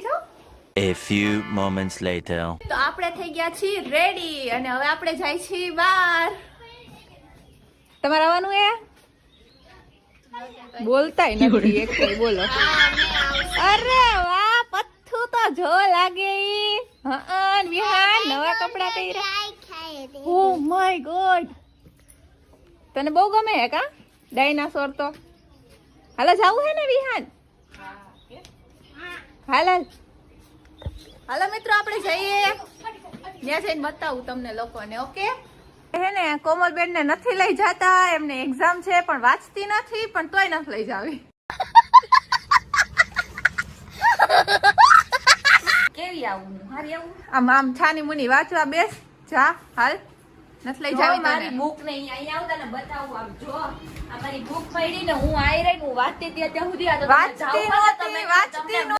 લઈ જાઓ. A few moments later. તો આપણે થઈ ગયા છીએ રેડી અને હવે આપણે જાય છીએ બહાર. તમારે આવવાનું એ બોલતાય નથી એક કઈ બોલો. અરે વાહ પથ્થુ તો જો લાગે ઈ. હા વિહાન નવા કપડા પહેર્યા. ઓ માય ગોડ તને બહુ ગમે હે કા ડાયનાસોર તો. હાલો જાવું હે ને વિહાન? હાલ હાલો મિત્રો આપણે જઈએ ત્યાં જઈને બતાવું તમને લોકોને. ઓકે હે ને કોમલબેન ને નથી લઈ જતા એમને એક્ઝામ છે પણ વાંચતી નથી પણ તોય નથી લઈ જાવી. કેવી આવું મારી આવું આમ આમ છાની મુની વાંચવા બેસ જા હાલ નથી લઈ જાવી મારી બુક ને અહીંયા આવતા ને બતાવું આમ જો આ મારી બુક પડી ને હું આઈ રહી હું વાંચતી હતી અત્યાર સુધી. આ તો તમે જાઓ વાંચતી